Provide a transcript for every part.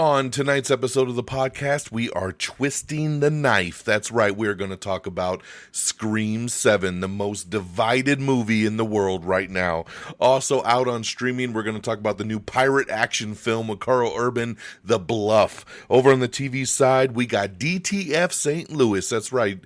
On tonight's episode of the podcast, we are twisting the knife. That's right, we're going to talk about Scream 7, the most divided movie in the world right now. Also out on streaming, we're going to talk about the new pirate action film with Carl Urban, The Bluff. Over on the TV side, we got DTF St. Louis. That's right.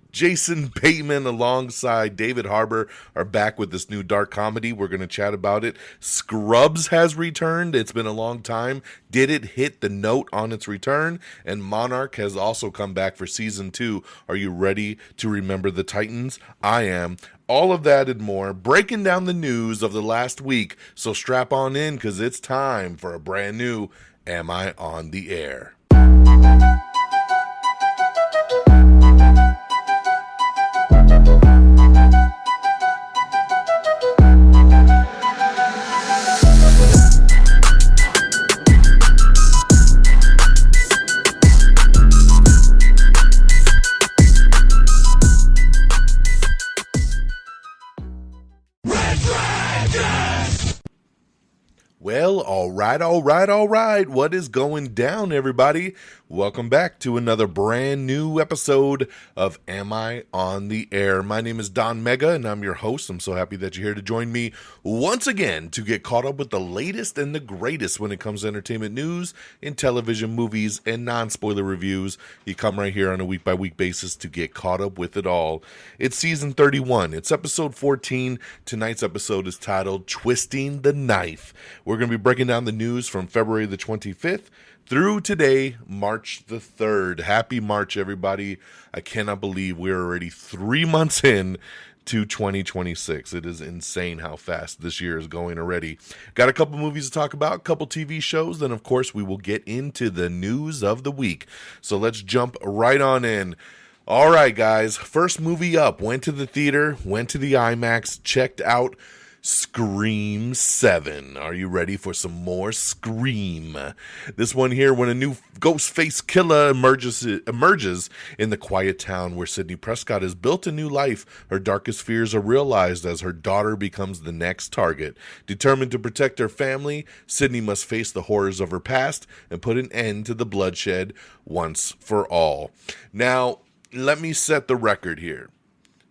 Jason Bateman alongside David Harbour are back with this new dark comedy. We're going to chat about it. Scrubs has returned. It's been a long time. Did it hit the note on its return? And Monarch has also come back for season 2. Are you ready to remember the Titans? I am. All of that and more, breaking down the news of the last week. So strap on in because it's time for a brand new Am I on the Air? Well, all right. What is going down, everybody? Welcome back to another brand new episode of Am I on the Air? My name is DONMEGA, and I'm your host. I'm so happy that you're here to join me once again to get caught up with the latest and the greatest when it comes to entertainment news in television, movies, and non-spoiler reviews. You come right here on a week-by-week basis to get caught up with it all. It's season 31. It's episode 14. Tonight's episode is titled Twisting the Knife. We're going to be breaking down the news from February the 25th through today, March the 3rd. Happy March, everybody. I cannot believe we're already 3 months in to 2026. It is insane how fast this year is going already. Got a couple movies to talk about, a couple TV shows, then of course we will get into the news of the week. So let's jump right on in. All right, guys. First movie up. Went to the theater, went to the IMAX, checked out Scream 7. Are you ready for some more Scream? This one here, when a new Ghostface killer emerges in the quiet town where Sidney Prescott has built a new life, her darkest fears are realized as her daughter becomes the next target. Determined to protect her family, Sidney must face the horrors of her past and put an end to the bloodshed once for all. Now, let me set the record here.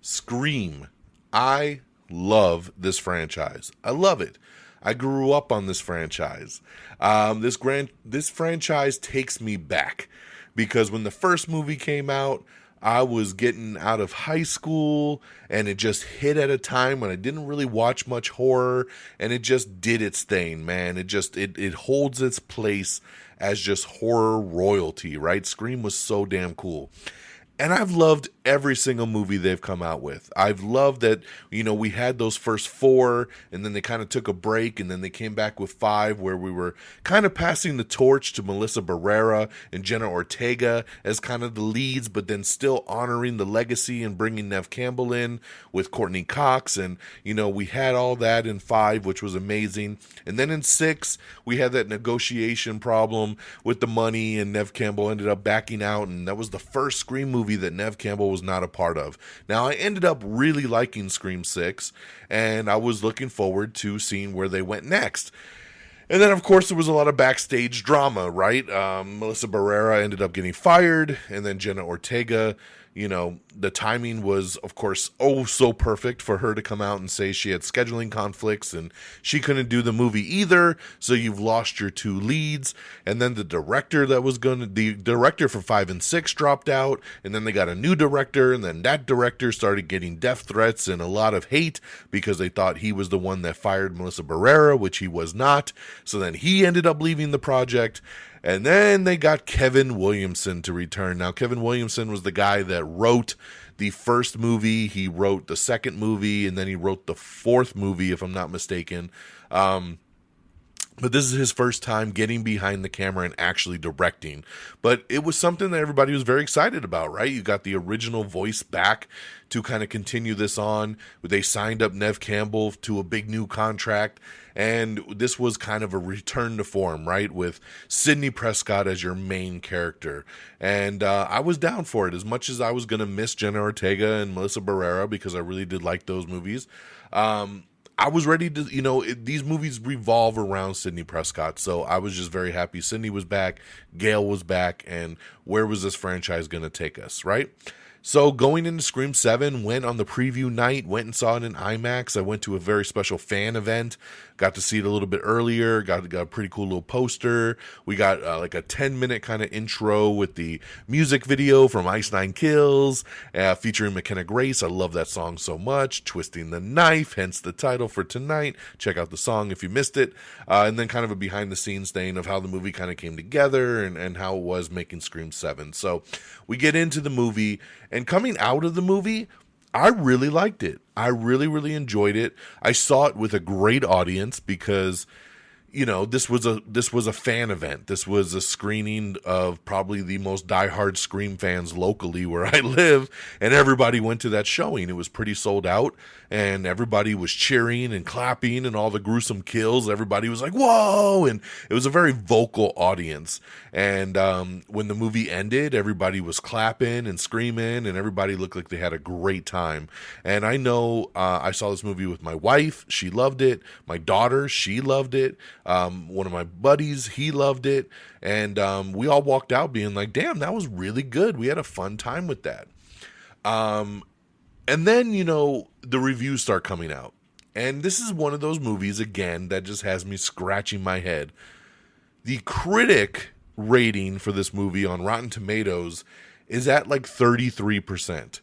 Scream. I love this franchise. I love it. I grew up on this franchise. This franchise takes me back because when the first movie came out, I was getting out of high school and it just hit at a time when I didn't really watch much horror, and it just did its thing, man. It holds its place as just horror royalty, right? Scream was so damn cool. And I've loved every single movie they've come out with. I've loved that, we had those first 4, and then they kind of took a break, and then they came back with 5, where we were kind of passing the torch to Melissa Barrera and Jenna Ortega as kind of the leads, but then still honoring the legacy and bringing Neve Campbell in with Courtney Cox. And, we had all that in 5, which was amazing. And then in 6, we had that negotiation problem with the money, and Neve Campbell ended up backing out, and that was the first Scream movie that Neve Campbell was not a part of. Now, I ended up really liking Scream 6, and I was looking forward to seeing where they went next. And then, of course, there was a lot of backstage drama, right? Melissa Barrera ended up getting fired, and then Jenna Ortega, the timing was, of course, so perfect for her to come out and say she had scheduling conflicts and she couldn't do the movie either, so you've lost your 2 leads. And then the director for 5 and 6 dropped out, and then they got a new director, and then that director started getting death threats and a lot of hate because they thought he was the one that fired Melissa Barrera, which he was not. So then he ended up leaving the project. And then they got Kevin Williamson to return. Now, Kevin Williamson was the guy that wrote the first movie. He wrote the second movie, and then he wrote the 4th movie, if I'm not mistaken. But this is his first time getting behind the camera and actually directing. But it was something that everybody was very excited about, right? You got the original voice back to kind of continue this on. They signed up Neve Campbell to a big new contract. And this was kind of a return to form, right? With Sidney Prescott as your main character. And I was down for it. As much as I was going to miss Jenna Ortega and Melissa Barrera because I really did like those movies. I was ready to, these movies revolve around Sidney Prescott. So I was just very happy Sidney was back, Gail was back, and where was this franchise going to take us, right? So going into Scream 7, went on the preview night, went and saw it in IMAX. I went to a very special fan event, got to see it a little bit earlier, got a pretty cool little poster. We got like a 10-minute kind of intro with the music video from Ice Nine Kills, featuring McKenna Grace. I love that song so much. Twisting the Knife, hence the title for tonight. Check out the song if you missed it. And then kind of a behind-the-scenes thing of how the movie kind of came together and how it was making Scream 7. So we get into the movie, and coming out of the movie, I really liked it. I really, really enjoyed it. I saw it with a great audience because, this was a fan event. This was a screening of probably the most diehard Scream fans locally where I live, and everybody went to that showing. It was pretty sold out, and everybody was cheering and clapping, and all the gruesome kills, everybody was like, whoa, and it was a very vocal audience. And when the movie ended, everybody was clapping and screaming, and everybody looked like they had a great time. And I know I saw this movie with my wife. She loved it. My daughter, she loved it. One of my buddies, he loved it. And we all walked out being like, damn, that was really good. We had a fun time with that. And then, the reviews start coming out. And this is one of those movies, again, that just has me scratching my head. The critic rating for this movie on Rotten Tomatoes is at like 33%.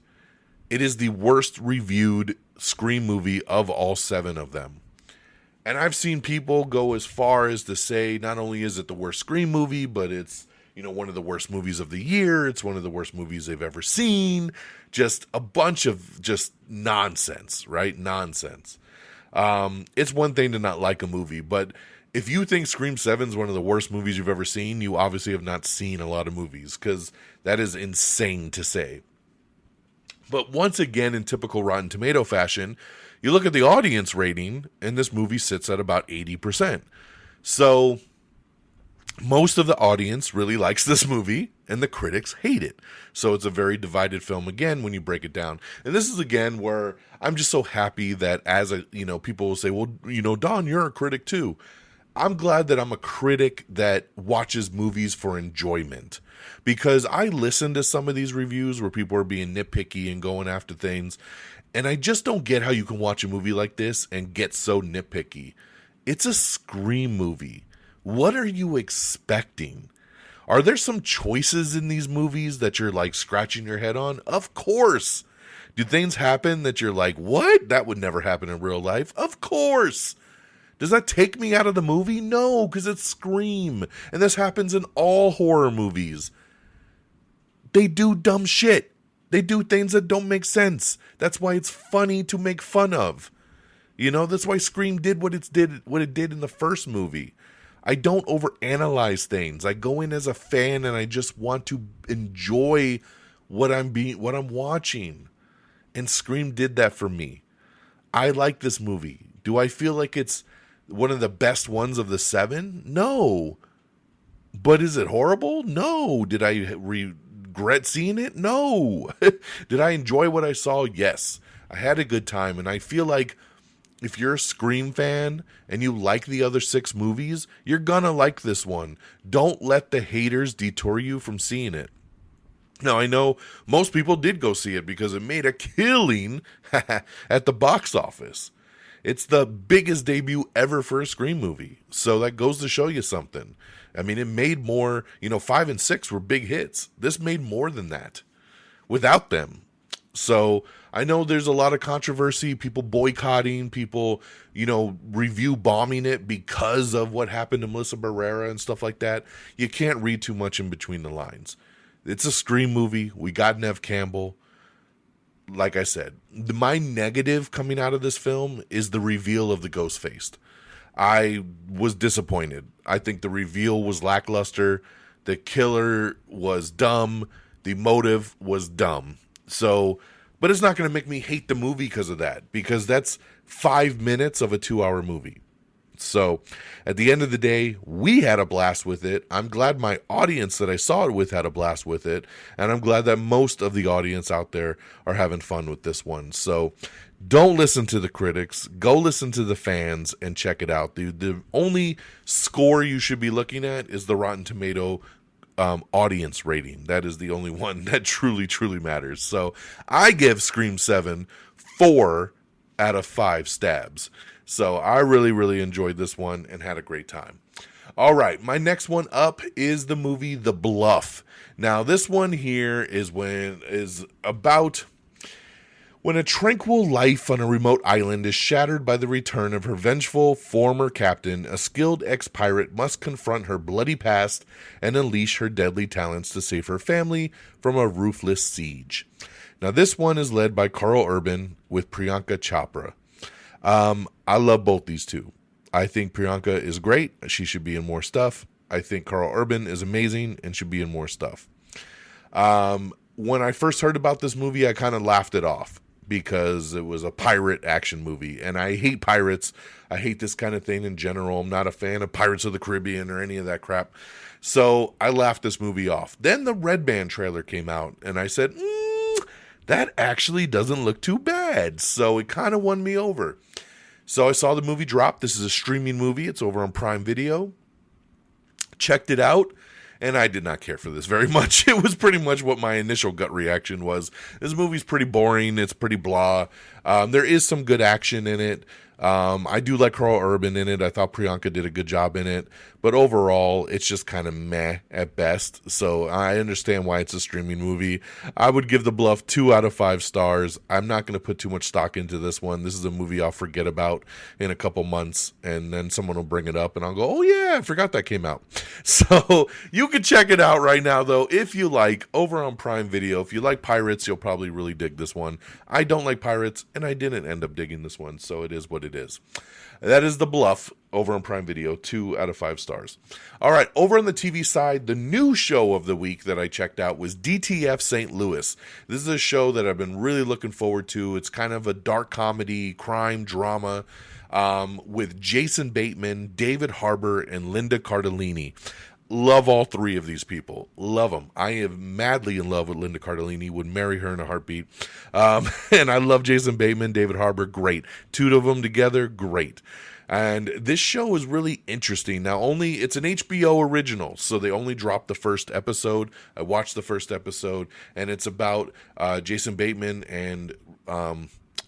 It is the worst reviewed Scream movie of all 7 of them. And I've seen people go as far as to say not only is it the worst Scream movie, but it's, one of the worst movies of the year. It's one of the worst movies they've ever seen. Just a bunch of just nonsense, right? Nonsense. It's one thing to not like a movie, but if you think Scream 7 is one of the worst movies you've ever seen, you obviously have not seen a lot of movies, because that is insane to say. But once again, in typical Rotten Tomato fashion, you look at the audience rating, and this movie sits at about 80%. So most of the audience really likes this movie, and the critics hate it. So it's a very divided film, again, when you break it down. And this is, again, where I'm just so happy that people will say, well, Don, you're a critic too. I'm glad that I'm a critic that watches movies for enjoyment, because I listen to some of these reviews where people are being nitpicky and going after things, and I just don't get how you can watch a movie like this and get so nitpicky. It's a Scream movie. What are you expecting? Are there some choices in these movies that you're like scratching your head on? Of course. Do things happen that you're like, what? That would never happen in real life? Of course. Does that take me out of the movie? No, because it's Scream. And this happens in all horror movies. They do dumb shit. They do things that don't make sense. That's why it's funny to make fun of. That's why Scream did what it did in the first movie. I don't overanalyze things. I go in as a fan and I just want to enjoy what I'm watching. And Scream did that for me. I like this movie. Do I feel like it's one of the best ones of the 7? No. But is it horrible? No. Did I regret seeing it? No. Did I enjoy what I saw? Yes. I had a good time, and I feel like if you're a Scream fan and you like the other 6 movies, you're gonna like this one. Don't let the haters detour you from seeing it. Now, I know most people did go see it because it made a killing at the box office. It's the biggest debut ever for a Scream movie. So that goes to show you something. I mean, it made more, 5 and 6 were big hits. This made more than that without them. So I know there's a lot of controversy, people boycotting, people, review bombing it because of what happened to Melissa Barrera and stuff like that. You can't read too much in between the lines. It's a Scream movie. We got Neve Campbell. Like I said, my negative coming out of this film is the reveal of the Ghostface. I was disappointed. I think the reveal was lackluster. The killer was dumb. The motive was dumb. So, but it's not going to make me hate the movie because of that, because that's 5 minutes of a 2-hour movie. So at the end of the day, we had a blast with it. I'm glad my audience that I saw it with had a blast with it. And I'm glad that most of the audience out there are having fun with this one. So don't listen to the critics. Go listen to the fans and check it out. The only score you should be looking at is the Rotten Tomato audience rating. That is the only one that truly, truly matters. So I give Scream 7 4 out of 5 stabs. So I really, really enjoyed this one and had a great time. All right, my next one up is the movie The Bluff. Now, this one here is about when a tranquil life on a remote island is shattered by the return of her vengeful former captain, a skilled ex-pirate must confront her bloody past and unleash her deadly talents to save her family from a ruthless siege. Now, this one is led by Carl Urban with Priyanka Chopra. I love both these two. I think Priyanka is great. She should be in more stuff. I think Carl Urban is amazing and should be in more stuff. When I first heard about this movie, I kind of laughed it off because it was a pirate action movie. And I hate pirates. I hate this kind of thing in general. I'm not a fan of Pirates of the Caribbean or any of that crap. So I laughed this movie off. Then the Red Band trailer came out and I said, that actually doesn't look too bad. So it kind of won me over. So I saw the movie drop. This is a streaming movie. It's over on Prime Video. Checked it out. And I did not care for this very much. It was pretty much what my initial gut reaction was. This movie's pretty boring. It's pretty blah. There is some good action in it. I do like Carl Urban in it. I thought Priyanka did a good job in it. But overall, it's just kind of meh at best. So I understand why it's a streaming movie. I would give The Bluff 2 out of 5 stars. I'm not going to put too much stock into this one. This is a movie I'll forget about in a couple months. And then someone will bring it up and I'll go, oh yeah, I forgot that came out. So you can check it out right now, though, if you like, over on Prime Video. If you like pirates, you'll probably really dig this one. I don't like pirates, and I didn't end up digging this one. So it is what it is. That is The Bluff over on Prime Video, 2 out of 5 stars. All right, over on the TV side, the new show of the week that I checked out was DTF St. Louis. This is a show that I've been really looking forward to. It's kind of a dark comedy, crime drama with Jason Bateman, David Harbour, and Linda Cardellini. Love all three of these people. Love them. I am madly in love with Linda Cardellini. Would marry her in a heartbeat. And I love Jason Bateman, David Harbour. Great. Two of them together. Great. And this show is really interesting. Now, it's an HBO original, so they only dropped the first episode. I watched the first episode, and it's about Jason Bateman and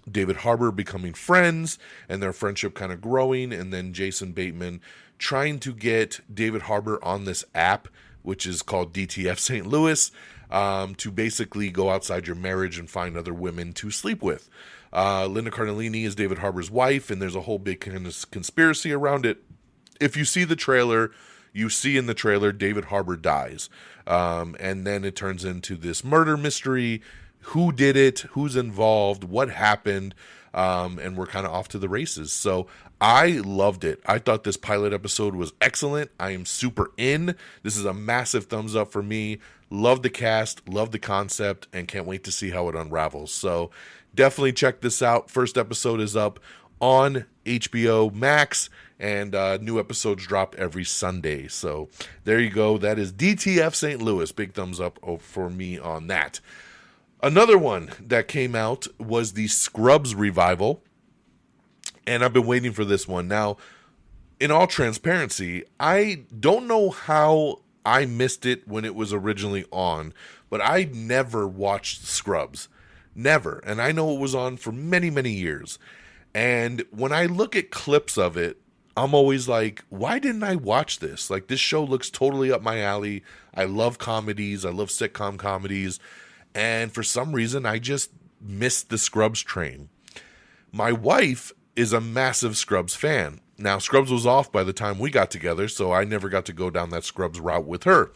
David Harbour becoming friends, and their friendship kind of growing, and then Jason Bateman trying to get David Harbour on this app, which is called DTF St. Louis, to basically go outside your marriage and find other women to sleep with. Linda Cardellini is David Harbour's wife, and there's a whole big kind of conspiracy around it. If you see the trailer, you see in the trailer David Harbour dies. And then it turns into this murder mystery. Who did it? Who's involved? What happened? And we're kind of off to the races. So I loved it. I thought this pilot episode was excellent. I am super in. This is a massive thumbs up for me. Love the cast, love the concept, and can't wait to see how it unravels. So definitely check this out. First episode is up on HBO Max, and new episodes drop every Sunday. So there you go. That is DTF St. Louis. Big thumbs up for me on that. Another one that came out was the Scrubs revival, and I've been waiting for this one. Now, in all transparency, I don't know how I missed it when it was originally on, but I never watched Scrubs. Never. And I know it was on for many, many years. And when I look at clips of it, I'm always like, why didn't I watch this? Like, this show looks totally up my alley. I love comedies. I love sitcom comedies. And for some reason, I just missed the Scrubs train. My wife is a massive Scrubs fan. Now, Scrubs was off by the time we got together, so I never got to go down that Scrubs route with her.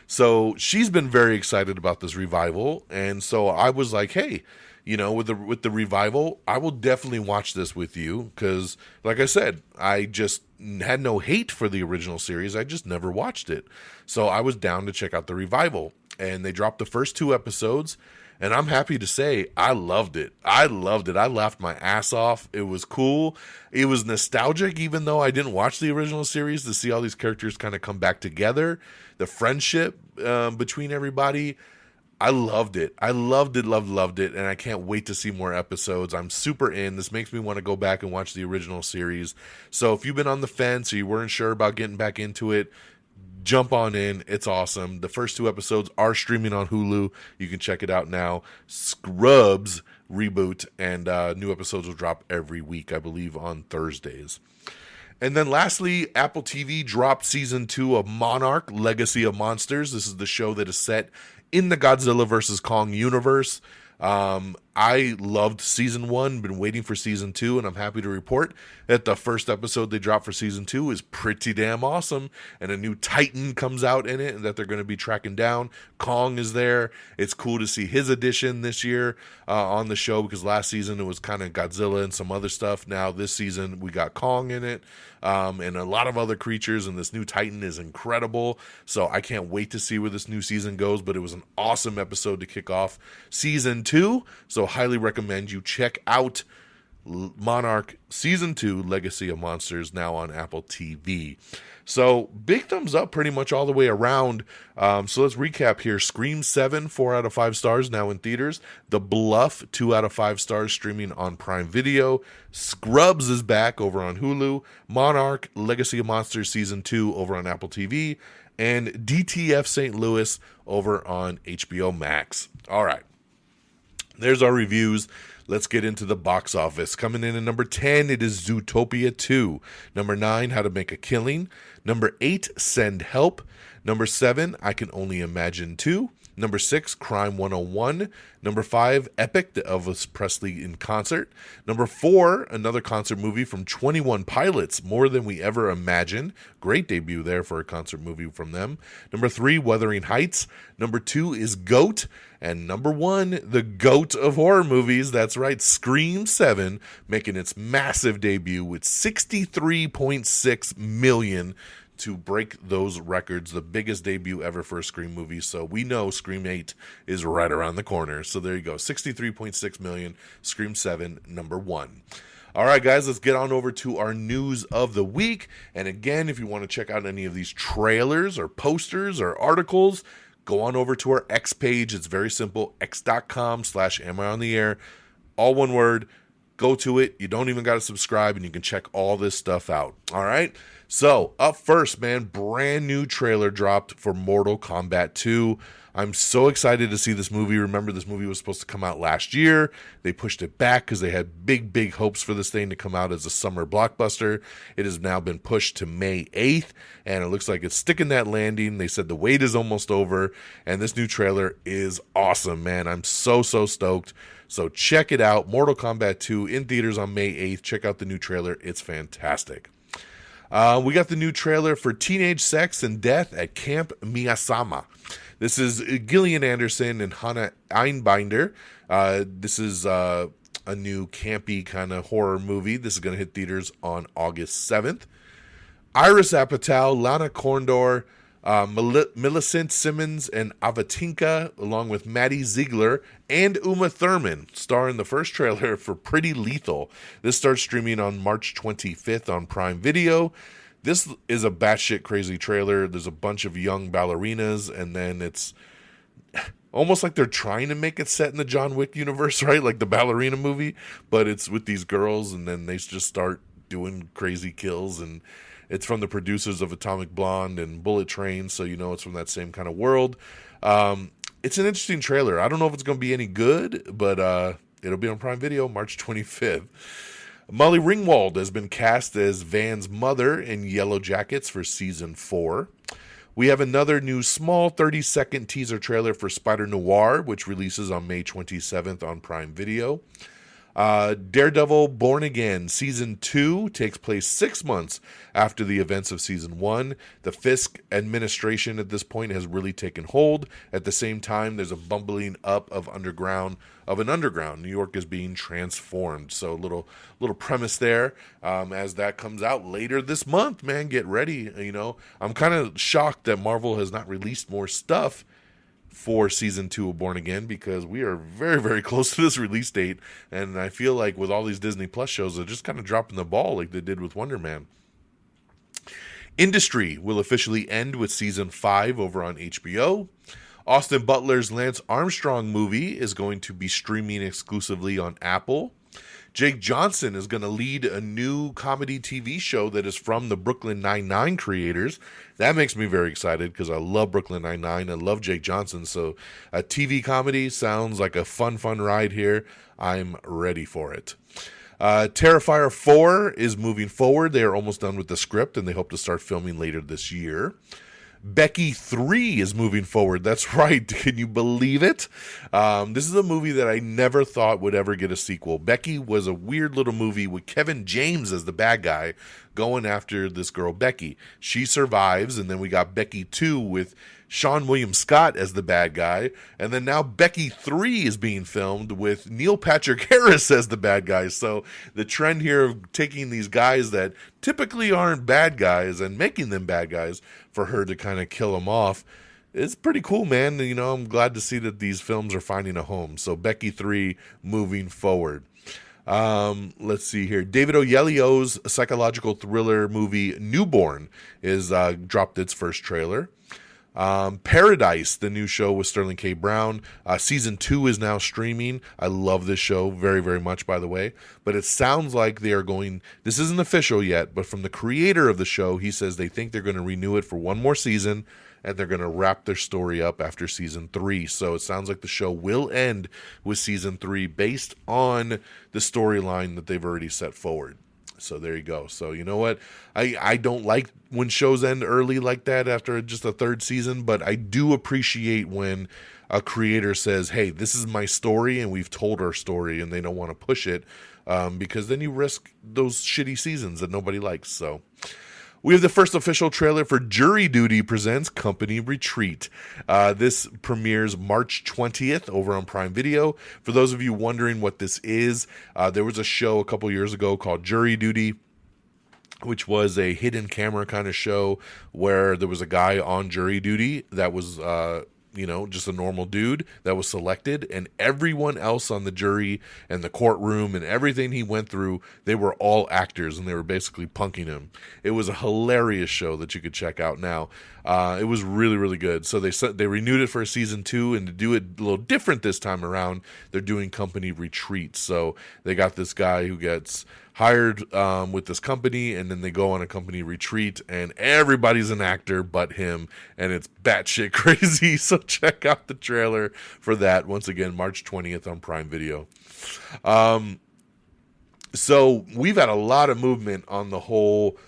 So she's been very excited about this revival. And so I was like, hey, with the revival, I will definitely watch this with you. Because, like I said, I just had no hate for the original series. I just never watched it. So I was down to check out the revival. and they dropped the first 2 episodes. And I'm happy to say I loved it. I loved it. I laughed my ass off. It was cool. It was nostalgic, even though I didn't watch the original series, to see all these characters kind of come back together. The friendship between everybody. I loved it. I loved it, loved it. And I can't wait to see more episodes. I'm super in. This makes me want to go back and watch the original series. So if you've been on the fence or you weren't sure about getting back into it, jump on in. It's awesome. The first 2 episodes are streaming on Hulu. You can check it out now. Scrubs reboot, and new episodes will drop every week, I believe, on Thursdays. And then lastly, Apple TV dropped season 2 of Monarch, Legacy of Monsters. This is the show that is set in the Godzilla vs. Kong universe. I loved season 1, been waiting for season 2, and I'm happy to report that the first episode they dropped for season 2 is pretty damn awesome, and a new Titan comes out in it and that they're going to be tracking down. Kong is there. It's cool to see his addition this year on the show, because last season it was kind of Godzilla and some other stuff. Now this season we got Kong in it, and a lot of other creatures, and this new Titan is incredible. So I can't wait to see where this new season goes, but it was an awesome episode to kick off season 2. So highly recommend you check out Monarch Season 2, Legacy of Monsters, now on Apple TV. So big thumbs up pretty much all the way around. So let's recap here. Scream 7, 4 out of 5 stars, now in theaters. The Bluff, 2 out of 5 stars, streaming on Prime Video. Scrubs is back over on Hulu. Monarch, Legacy of Monsters Season 2 over on Apple TV. And DTF St. Louis over on HBO Max. All right. There's our reviews. Let's get into the box office. Coming in at number 10, it is Zootopia 2. Number 9, How to Make a Killing. Number 8, Send Help. Number 7, I Can Only Imagine 2. Number 6, Crime 101. Number 5, Epic, the Elvis Presley in concert. Number 4, another concert movie from 21 Pilots, More Than We Ever Imagined. Great debut there for a concert movie from them. Number 3, Wuthering Heights. Number 2 is Goat. And number 1, the GOAT of horror movies, that's right, Scream 7, making its massive debut with $63.6 million to break those records, the biggest debut ever for a Scream movie. So we know Scream 8 is right around the corner. So there you go, $63.6 million, Scream 7, number 1. All right, guys, let's get on over to our news of the week. And again, if you want to check out any of these trailers or posters or articles, go on over to our X page. It's very simple, x.com/amiontheair, all one word. Go to it. You don't even got to subscribe, and you can check all this stuff out. All right? So, up first, man, brand new trailer dropped for Mortal Kombat 2. I'm so excited to see this movie. Remember, this movie was supposed to come out last year. They pushed it back because they had big hopes for this thing to come out as a summer blockbuster. It has now been pushed to May 8th, and it looks like it's sticking that landing. They said the wait is almost over, and this new trailer is awesome, man. I'm so stoked. So check it out. Mortal Kombat 2 in theaters on May 8th. Check out the new trailer. It's fantastic. We got the new trailer for Teenage Sex and Death at Camp Miyasama. This is Gillian Anderson and Hannah Einbinder. This is a new campy kind of horror movie. This is going to hit theaters on August 7th. Iris Apatow, Lana Condor, Millicent Simmons, and Avatinka, along with Maddie Ziegler and Uma Thurman, star in the first trailer for Pretty Lethal. This starts streaming on March 25th on Prime Video. This is a batshit crazy trailer. There's a bunch of young ballerinas, and then it's almost like they're trying to make it set in the John Wick universe, right? Like the ballerina movie, but it's with these girls, and then they just start doing crazy kills, and it's from the producers of Atomic Blonde and Bullet Train, so you know it's from that same kind of world. It's an interesting trailer. I don't know if it's going to be any good, but it'll be on Prime Video March 25th. Molly Ringwald has been cast as Van's mother in Yellow Jackets for Season 4. We have another new small 30-second teaser trailer for Spider Noir, which releases on May 27th on Prime Video. Daredevil Born Again Season 2 takes place 6 months after the events of Season 1. The Fisk administration at this point has really taken hold. At the same time, there's a bumbling up of an underground. New York is being transformed. So a little premise there as that comes out later this month, man. Get ready. You know, I'm kind of shocked that Marvel has not released more stuff for season 2 of Born Again, because we are very, very close to this release date. And I feel like with all these Disney Plus shows, they're just kind of dropping the ball like they did with Wonder Man. Industry will officially end with season 5 over on HBO. Austin Butler's Lance Armstrong movie is going to be streaming exclusively on Apple. Jake Johnson is going to lead a new comedy TV show that is from the Brooklyn Nine-Nine creators. That makes me very excited because I love Brooklyn Nine-Nine. I love Jake Johnson. So a TV comedy sounds like a fun ride here. I'm ready for it. Terrifier 4 is moving forward. They are almost done with the script, and they hope to start filming later this year. Becky 3 is moving forward. That's right. Can you believe it? This is a movie that I never thought would ever get a sequel. Becky was a weird little movie with Kevin James as the bad guy going after this girl, Becky. She survives, and then we got Becky 2 with Sean William Scott as the bad guy. And then now Becky 3 is being filmed with Neil Patrick Harris as the bad guy. So the trend here of taking these guys that typically aren't bad guys and making them bad guys for her to kind of kill them off, it's pretty cool, man. You know, I'm glad to see that these films are finding a home. So Becky 3 moving forward. Let's see here. David Oyelowo's psychological thriller movie Newborn is dropped its first trailer. Paradise, the new show with Sterling K. Brown. Season 2 is now streaming. I love this show very, very much, by the way. But it sounds like they are going, this isn't official yet, but from the creator of the show, he says they think they're going to renew it for one more season, and they're going to wrap their story up after season 3. So it sounds like the show will end with season 3 based on the storyline that they've already set forward. So there you go. So you know what? I don't like when shows end early like that after just a third season, but I do appreciate when a creator says, hey, this is my story and we've told our story, and they don't want to push it because then you risk those shitty seasons that nobody likes. So we have the first official trailer for Jury Duty presents Company Retreat. This premieres March 20th over on Prime Video. For those of you wondering what this is, there was a show a couple years ago called Jury Duty, which was a hidden camera kind of show where there was a guy on jury duty that was just a normal dude that was selected, and everyone else on the jury and the courtroom and everything he went through, they were all actors, and they were basically punking him. It was a hilarious show that you could check out now. It was really, really good. So they renewed it for season 2, and to do it a little different this time around, they're doing Company Retreat. So they got this guy who gets hired with this company, and then they go on a company retreat, and everybody's an actor but him, and it's batshit crazy. So check out the trailer for that. Once again, March 20th on Prime Video. So we've had a lot of movement on the whole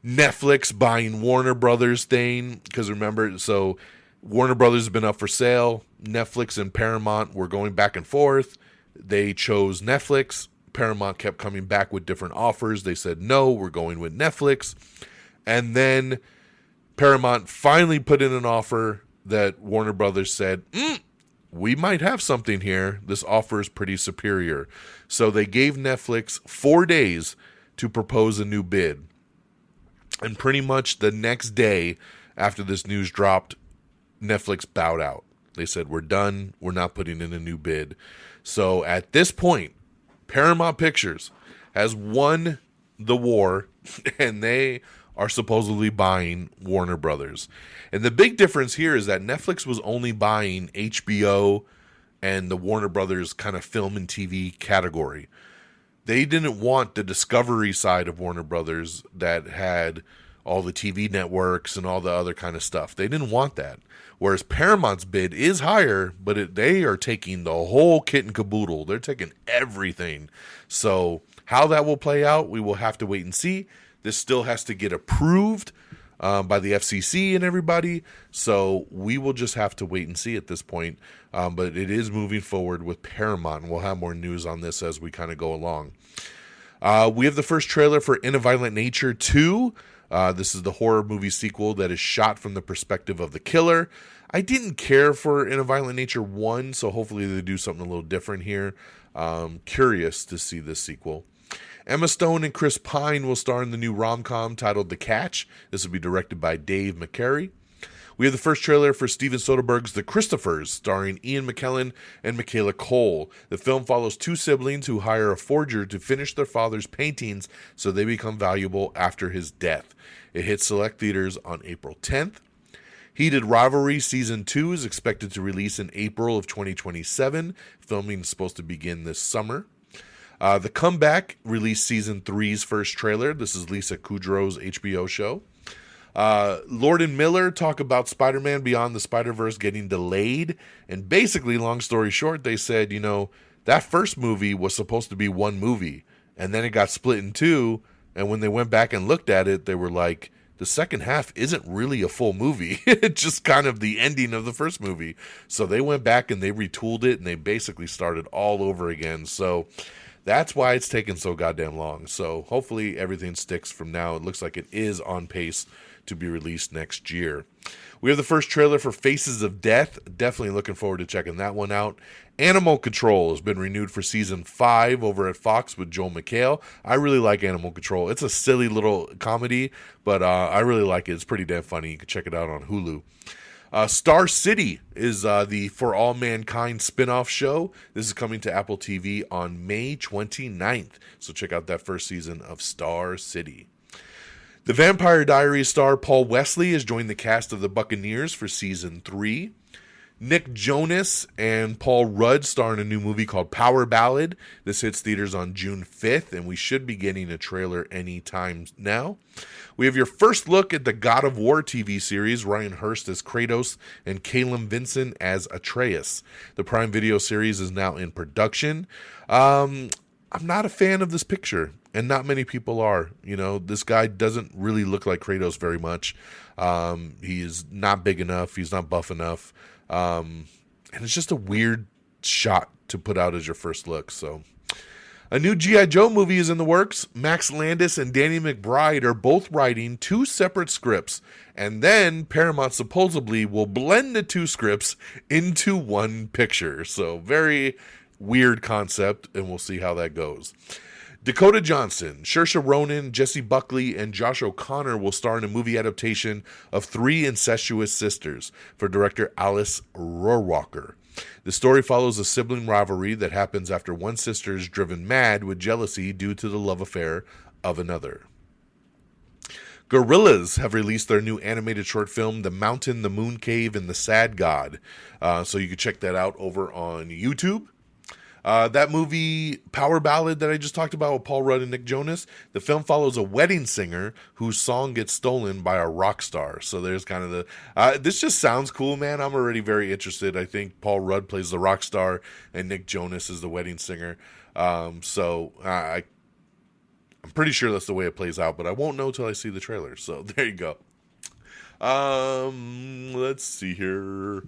Netflix buying Warner Brothers thing, because remember, so Warner Brothers has been up for sale. Netflix and Paramount were going back and forth. They chose Netflix. Paramount kept coming back with different offers. They said, no, we're going with Netflix. And then Paramount finally put in an offer that Warner Brothers said, we might have something here. This offer is pretty superior. So they gave Netflix 4 days to propose a new bid. And pretty much the next day after this news dropped, Netflix bowed out. They said, we're done. We're not putting in a new bid. So at this point, Paramount Pictures has won the war, and they are supposedly buying Warner Brothers. And the big difference here is that Netflix was only buying HBO and the Warner Brothers kind of film and TV category. They didn't want the Discovery side of Warner Brothers that had all the TV networks and all the other kind of stuff. They didn't want that. Whereas Paramount's bid is higher, but they are taking the whole kit and caboodle. They're taking everything. So how that will play out, we will have to wait and see. This still has to get approved by the FCC and everybody. So we will just have to wait and see at this point. But it is moving forward with Paramount, and we'll have more news on this as we kind of go along. We have the first trailer for In a Violent Nature 2. This is the horror movie sequel that is shot from the perspective of the killer. I didn't care for In a Violent Nature 1, so hopefully they do something a little different here. Curious to see this sequel. Emma Stone and Chris Pine will star in the new rom-com titled The Catch. This will be directed by Dave McCary. We have the first trailer for Steven Soderbergh's The Christophers, starring Ian McKellen and Michaela Cole. The film follows two siblings who hire a forger to finish their father's paintings so they become valuable after his death. It hits select theaters on April 10th. Heated Rivalry Season 2 is expected to release in April of 2027. Filming is supposed to begin this summer. The Comeback released Season 3's first trailer. This is Lisa Kudrow's HBO show. Lord and Miller talk about Spider-Man Beyond the Spider-Verse getting delayed. And basically, long story short, they said, that first movie was supposed to be one movie. And then it got split in two. And when they went back and looked at it, they were like, the second half isn't really a full movie. It's just kind of the ending of the first movie. So they went back and they retooled it and they basically started all over again. So that's why it's taken so goddamn long. So hopefully everything sticks from now. It looks like it is on pace to be released next year. We have the first trailer for Faces of Death. Definitely looking forward to checking that one out. Animal Control has been renewed for Season 5 over at Fox with Joel McHale. I really like Animal Control. It's a silly little comedy, but I really like it. It's pretty damn funny. You can check it out on Hulu. Star City is the For All Mankind spin-off show. This is coming to Apple TV on May 29th. So check out that first season of Star City. The Vampire Diaries star Paul Wesley has joined the cast of The Buccaneers for Season 3. Nick Jonas and Paul Rudd star in a new movie called Power Ballad. This hits theaters on June 5th, and we should be getting a trailer anytime now. We have your first look at the God of War TV series, Ryan Hurst as Kratos and Caleb Vinson as Atreus. The Prime Video series is now in production. I'm not a fan of this picture, and not many people are. This guy doesn't really look like Kratos very much. He is not big enough. He's not buff enough. And it's just a weird shot to put out as your first look. So a new G.I. Joe movie is in the works. Max Landis and Danny McBride are both writing two separate scripts. And then Paramount supposedly will blend the two scripts into one picture. So very weird concept, and we'll see how that goes. Dakota Johnson, Saoirse Ronan, Jessie Buckley, and Josh O'Connor will star in a movie adaptation of Three Incestuous Sisters for director Alice Rohrwacher. The story follows a sibling rivalry that happens after one sister is driven mad with jealousy due to the love affair of another. Gorillaz have released their new animated short film, The Mountain, the Moon Cave, and the Sad God. So you can check that out over on YouTube. That movie, Power Ballad, that I just talked about with Paul Rudd and Nick Jonas, the film follows a wedding singer whose song gets stolen by a rock star. So there's kind of the... this just sounds cool, man. I'm already very interested. I think Paul Rudd plays the rock star and Nick Jonas is the wedding singer. I'm pretty sure that's the way it plays out, but I won't know till I see the trailer. So there you go. Let's see here...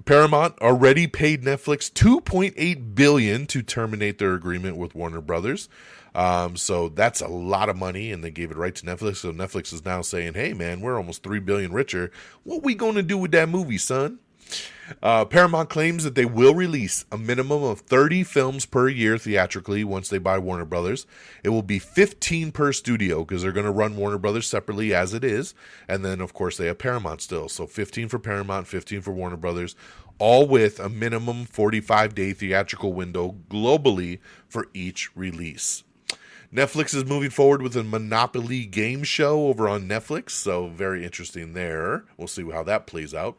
Paramount already paid Netflix $2.8 billion to terminate their agreement with Warner Brothers. So that's a lot of money, and they gave it right to Netflix. So Netflix is now saying, hey, man, we're almost $3 billion richer. What we going to do with that movie, son? Paramount claims that they will release a minimum of 30 films per year theatrically once they buy Warner Brothers. It will be 15 per studio because they're going to run Warner Brothers separately as it is. And then, of course, they have Paramount still. So 15 for Paramount, 15 for Warner Brothers, all with a minimum 45-day theatrical window globally for each release. Netflix is moving forward with a Monopoly game show over on Netflix. So very interesting there. We'll see how that plays out.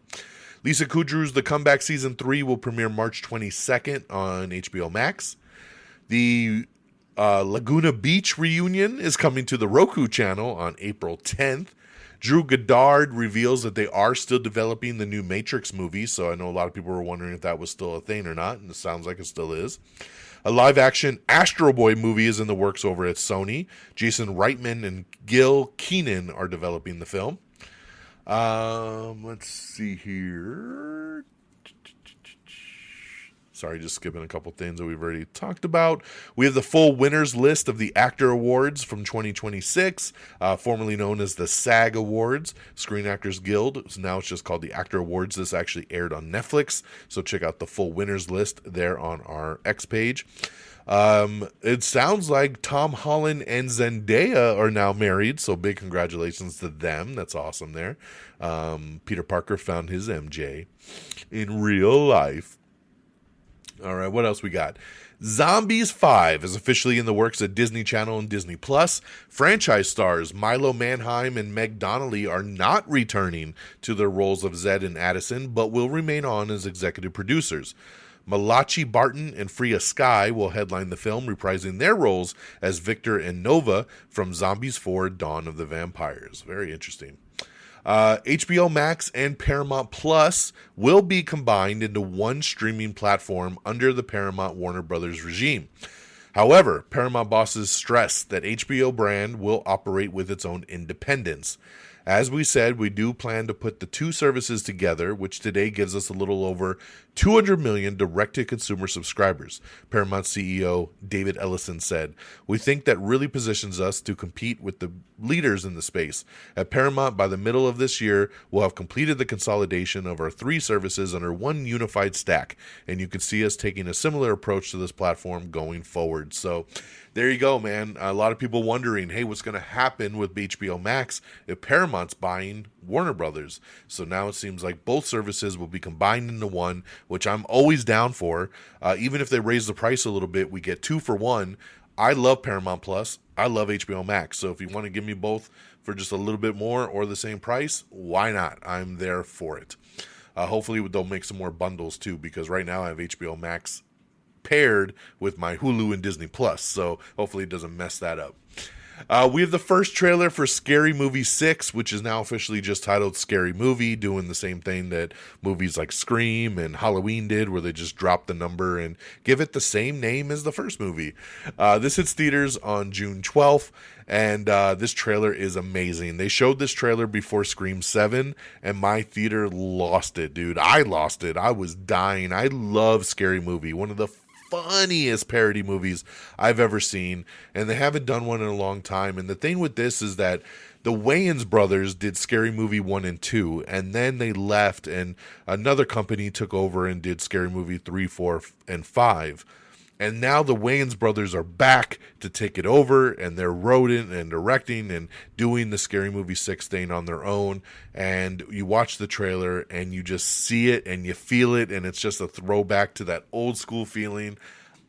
Lisa Kudrow's The Comeback Season 3 will premiere March 22nd on HBO Max. The Laguna Beach reunion is coming to the Roku channel on April 10th. Drew Goddard reveals that they are still developing the new Matrix movie, so I know a lot of people were wondering if that was still a thing or not, and it sounds like it still is. A live-action Astro Boy movie is in the works over at Sony. Jason Reitman and Gil Keenan are developing the film. Let's see here. Sorry, just skipping a couple things that we've already talked about. We have the full winners list of the Actor Awards from 2026, formerly known as the SAG Awards, Screen Actors Guild. So now it's just called the Actor Awards. This actually aired on Netflix, so check out the full winners list there on our X page. It sounds like Tom Holland and Zendaya are now married, so big congratulations to them. That's awesome there. Peter Parker found his MJ in real life. All right, what else we got? Zombies 5 is officially in the works at Disney Channel and Disney+. Franchise stars Milo Manheim and Meg Donnelly are not returning to their roles of Zed and Addison, but will remain on as executive producers. Malachi Barton and Freya Sky will headline the film, reprising their roles as Victor and Nova from Zombies 4: Dawn of the Vampires. Very interesting. HBO Max and Paramount Plus will be combined into one streaming platform under the Paramount Warner Brothers regime. However, Paramount bosses stress that HBO brand will operate with its own independence. As we said, we do plan to put the two services together, which today gives us a little over 200 million direct-to-consumer subscribers. Paramount CEO David Ellison said, "We think that really positions us to compete with the leaders in the space. At Paramount, by the middle of this year, we'll have completed the consolidation of our three services under one unified stack, and you can see us taking a similar approach to this platform going forward." So there you go, man. A lot of people wondering, hey, what's going to happen with HBO Max if Paramount's buying Warner Brothers? So now it seems like both services will be combined into one, which I'm always down for. Even if they raise the price a little bit, we get 2 for 1. I love Paramount Plus. I love HBO Max. So if you want to give me both for just a little bit more or the same price, why not? I'm there for it. Hopefully they'll make some more bundles too, because right now I have HBO Max paired with my Hulu and Disney Plus, so hopefully it doesn't mess that up. We have the first trailer for Scary Movie 6, which is now officially just titled Scary Movie, doing the same thing that movies like Scream and Halloween did, where they just drop the number and give it the same name as the first movie. This hits theaters on June 12th, and this trailer is amazing. They showed this trailer before Scream 7, and my theater lost it, dude. I lost it. I was dying. I love Scary Movie, one of the funniest parody movies I've ever seen, and they haven't done one in a long time. And the thing with this is that the Wayans brothers did Scary Movie 1 and 2, and then they left, and another company took over and did Scary Movie 3, 4, and 5. And now the Wayans brothers are back to take it over, and they're writing and directing and doing the Scary Movie 6 thing on their own. And you watch the trailer and you just see it and you feel it, and it's just a throwback to that old school feeling.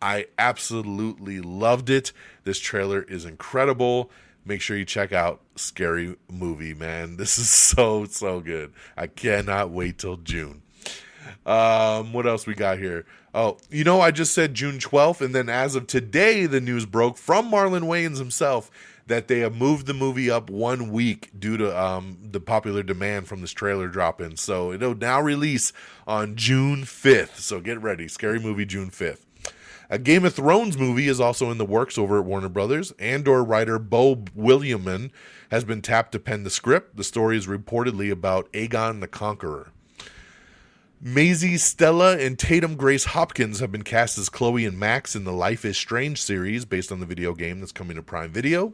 I absolutely loved it. This trailer is incredible. Make sure you check out Scary Movie, man. This is so, so good. I cannot wait till June. What else we got here? Oh, I just said June 12th, and then as of today, the news broke from Marlon Wayans himself that they have moved the movie up 1 week due to the popular demand from this trailer dropping. So it'll now release on June 5th. So get ready. Scary Movie, June 5th. A Game of Thrones movie is also in the works over at Warner Brothers. Andor writer Bo Williamson has been tapped to pen the script. The story is reportedly about Aegon the Conqueror. Maisie Stella and Tatum Grace Hopkins have been cast as Chloe and Max in the Life is Strange series based on the video game that's coming to Prime Video.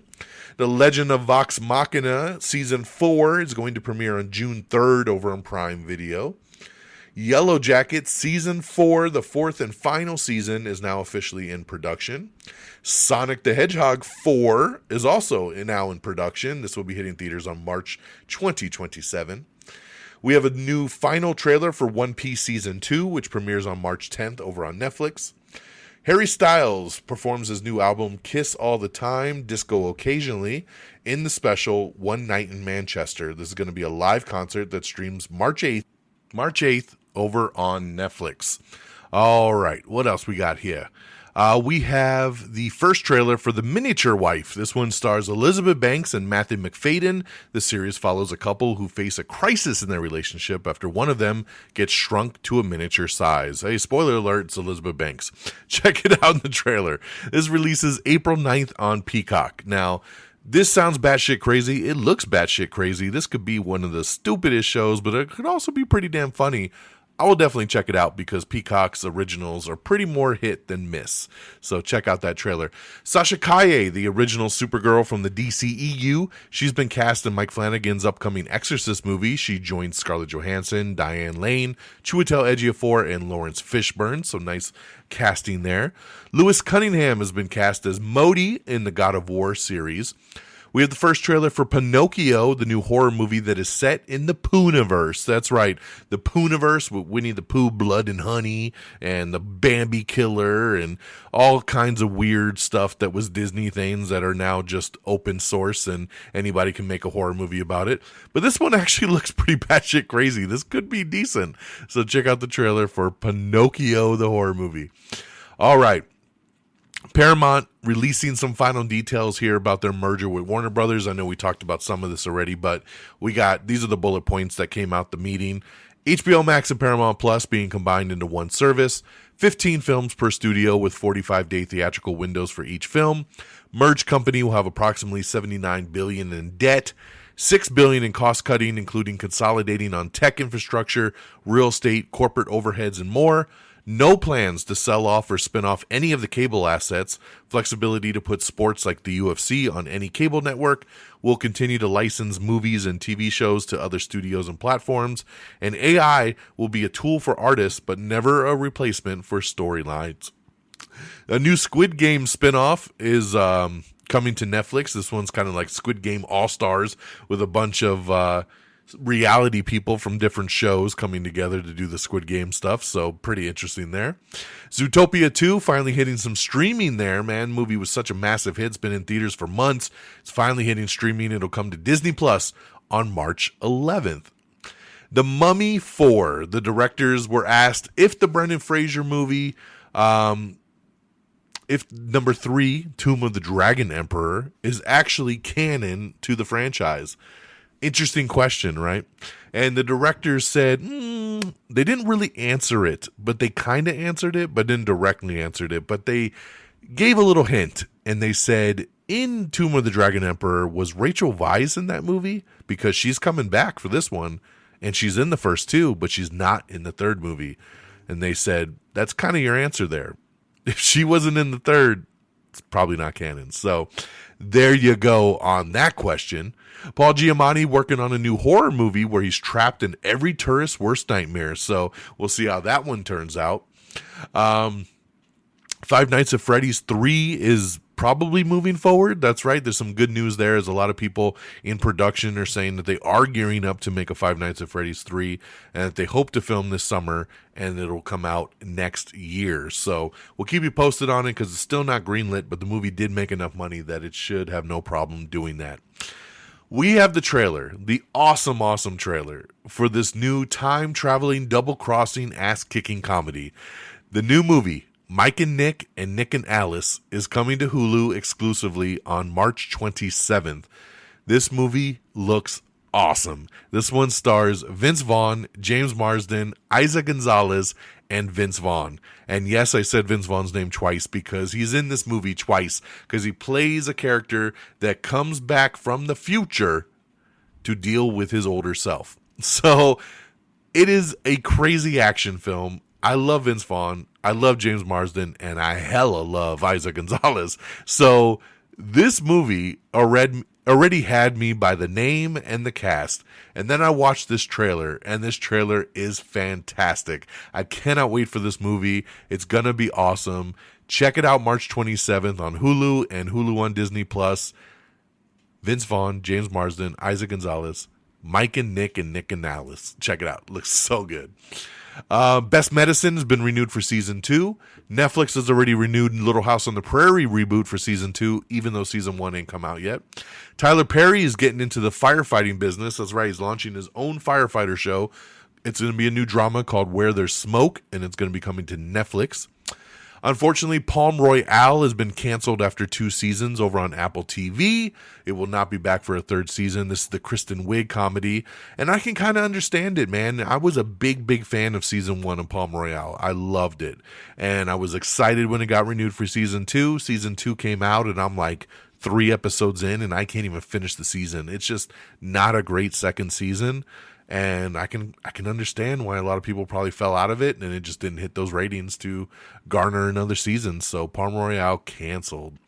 The Legend of Vox Machina Season 4 is going to premiere on June 3rd over on Prime Video. Yellow Jackets Season 4, the fourth and final season, is now officially in production. Sonic the Hedgehog 4 is also now in production. This will be hitting theaters on March 2027. We have a new final trailer for One Piece Season 2, which premieres on March 10th over on Netflix. Harry Styles performs his new album, Kiss All the Time, Disco Occasionally, in the special One Night in Manchester. This is going to be a live concert that streams March 8th over on Netflix. All right, what else we got here? We have the first trailer for The Miniature Wife. This one stars Elizabeth Banks and Matthew McFadyen. The series follows a couple who face a crisis in their relationship after one of them gets shrunk to a miniature size. Hey, spoiler alert, it's Elizabeth Banks. Check it out in the trailer. This releases April 9th on Peacock. Now, this sounds batshit crazy. It looks batshit crazy. This could be one of the stupidest shows, but it could also be pretty damn funny. I will definitely check it out because Peacock's originals are pretty more hit than miss. So check out that trailer. Sasha Calle, the original Supergirl from the DCEU, she's been cast in Mike Flanagan's upcoming Exorcist movie. She joins Scarlett Johansson, Diane Lane, Chiwetel Ejiofor, and Lawrence Fishburne. So nice casting there. Lewis Cunningham has been cast as Modi in the God of War series. We have the first trailer for Pinocchio, the new horror movie that is set in the Poohniverse. That's right, the Poohniverse with Winnie the Pooh, Blood and Honey, and the Bambi Killer, and all kinds of weird stuff that was Disney things that are now just open source, and anybody can make a horror movie about it. But this one actually looks pretty batshit crazy. This could be decent. So check out the trailer for Pinocchio, the horror movie. All right. Paramount releasing some final details here about their merger with Warner Brothers. I know we talked about some of this already, but these are the bullet points that came out the meeting. HBO Max and Paramount Plus being combined into one service. 15 films per studio with 45-day theatrical windows for each film. Merged company will have approximately $79 billion in debt. $6 billion in cost cutting, including consolidating on tech infrastructure, real estate, corporate overheads, and more. No plans to sell off or spin off any of the cable assets. Flexibility to put sports like the UFC on any cable network. Will continue to license movies and TV shows to other studios and platforms. And AI will be a tool for artists, but never a replacement for storylines. A new Squid Game spinoff is coming to Netflix. This one's kind of like Squid Game All-Stars with a bunch of reality people from different shows coming together to do the Squid Game stuff. So pretty interesting there. Zootopia 2 finally hitting some streaming there, man. Movie was such a massive hit. It's been in theaters for months. It's finally hitting streaming. It'll come to Disney Plus on March 11th. The Mummy 4. The directors were asked if the Brendan Fraser movie, if number 3, Tomb of the Dragon Emperor, is actually canon to the franchise. Interesting question, right? And the directors said they didn't really answer it, but they kind of answered it, but didn't directly answered it. But they gave a little hint, and they said in Tomb of the Dragon Emperor, was Rachel Weisz in that movie? Because she's coming back for this one, and she's in the first 2, but she's not in the third movie. And they said, that's kind of your answer there. If she wasn't in the third, it's probably not canon. So there you go on that question. Paul Giamatti working on a new horror movie where he's trapped in every tourist's worst nightmare. So we'll see how that one turns out. Five Nights at Freddy's 3 is probably moving forward. That's right. There's some good news there, as a lot of people in production are saying that they are gearing up to make a Five Nights at Freddy's 3 and that they hope to film this summer and it'll come out next year. So we'll keep you posted on it because it's still not greenlit, but the movie did make enough money that it should have no problem doing that. We have the trailer, the awesome trailer for this new time-traveling, double-crossing, ass-kicking comedy. The new movie, Mike and Nick and Alice, is coming to Hulu exclusively on March 27th. This movie looks awesome. This one stars Vince Vaughn, James Marsden, Isa Gonzalez, and Vince Vaughn. And yes, I said Vince Vaughn's name twice because he's in this movie twice, because he plays a character that comes back from the future to deal with his older self. So it is a crazy action film. I love Vince Vaughn, I love James Marsden, and I hella love Isa Gonzalez. So this movie already had me by the name and the cast. And then I watched this trailer, and this trailer is fantastic. I cannot wait for this movie. It's going to be awesome. Check it out March 27th on Hulu and Hulu on Disney+. Vince Vaughn, James Marsden, Isa Gonzalez, Mike and Nick and Alice. Check it out. Looks so good. Best Medicine has been renewed for season 2. Netflix has already renewed Little House on the Prairie reboot for season 2, even though season 1 ain't come out yet. Tyler Perry is getting into the firefighting business. That's right, he's launching his own firefighter show. It's going to be a new drama called Where There's Smoke, and it's going to be coming to Netflix. Unfortunately, Palm Royale has been canceled after 2 seasons over on Apple TV. It will not be back for a 3rd season. This is the Kristen Wiig comedy, and I can kind of understand it, man. I was a big fan of season 1 of Palm Royale. I loved it, and I was excited when it got renewed for season 2. Season 2 came out, and I'm like 3 episodes in, and I can't even finish the season. It's just not a great second season. and I can understand why a lot of people probably fell out of it, and it just didn't hit those ratings to garner another season. So Palm Royale canceled.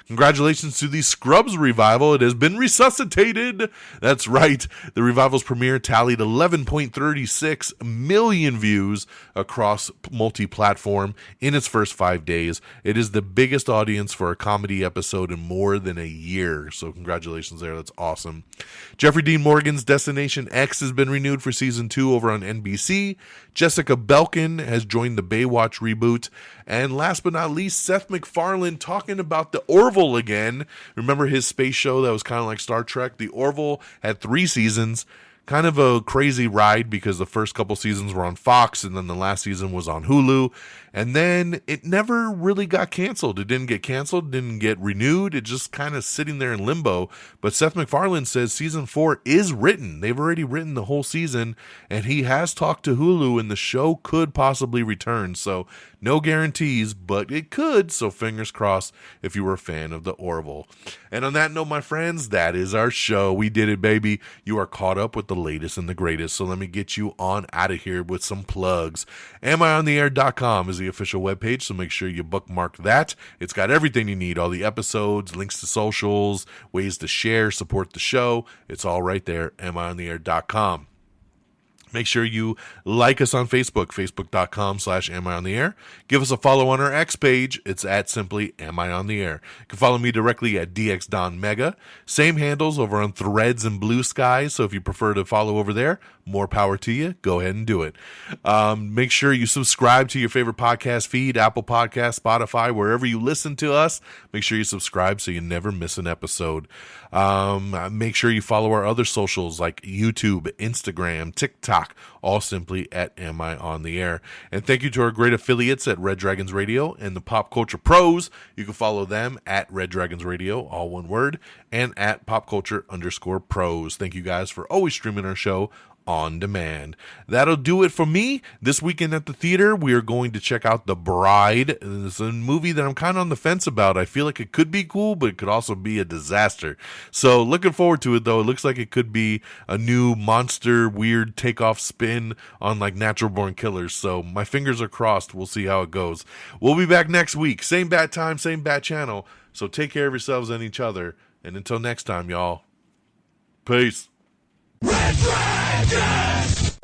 Congratulations to the Scrubs revival. It has been resuscitated. That's right. The revival's premiere tallied 11.36 million views across multi-platform in its first 5 days. It is the biggest audience for a comedy episode in more than a year. So congratulations there. That's awesome. Jeffrey Dean Morgan's Destination X has been renewed for season 2 over on NBC. Jessica Belkin has joined the Baywatch reboot. And last but not least, Seth MacFarlane talking about the Orville again. Remember his space show that was kind of like Star Trek? The Orville had 3 seasons. Kind of a crazy ride because the first couple seasons were on Fox and then the last season was on Hulu. And then it never really got canceled. It didn't get canceled, didn't get renewed. It just kind of sitting there in limbo. But Seth MacFarlane says season 4 is written. They've already written the whole season, and he has talked to Hulu, and the show could possibly return. So no guarantees, but it could. So fingers crossed if you were a fan of the Orville. And on that note, my friends, that is our show. We did it, baby. You are caught up with the latest and the greatest. So let me get you on out of here with some plugs. AmIOnTheAir.com is the official webpage, so make sure you bookmark that. It's got everything you need, all the episodes, links to socials, ways to share, support the show. It's all right there, AmIOnTheAir.com. Make sure you like us on Facebook, facebook.com/AmIOnTheAir. Give us a follow on our X page. It's at simply Am I on the Air. You can follow me directly at DXDonMega. Same handles over on Threads and Blue Sky. So if you prefer to follow over there, more power to you. Go ahead and do it. Make sure you subscribe to your favorite podcast feed, Apple Podcasts, Spotify, wherever you listen to us. Make sure you subscribe so you never miss an episode. Make sure you follow our other socials like YouTube, Instagram, TikTok, all simply at Am I On The Air. And thank you to our great affiliates at Red Dragons Radio and the Pop Culture Pros. You can follow them at Red Dragons Radio, all one word, and at popculture_pros. Thank you guys for always streaming our show on demand. That'll do it for me. This weekend at the theater, we are going to check out The Bride. It's a movie that I'm kind of on the fence about. I feel like it could be cool, but it could also be a disaster. So looking forward to it, though. It looks like it could be a new monster, weird takeoff spin on like Natural Born Killers. So my fingers are crossed. We'll see how it goes. We'll be back next week. Same bat time, same bat channel. So take care of yourselves and each other. And until next time, y'all. Peace. Red Dragons!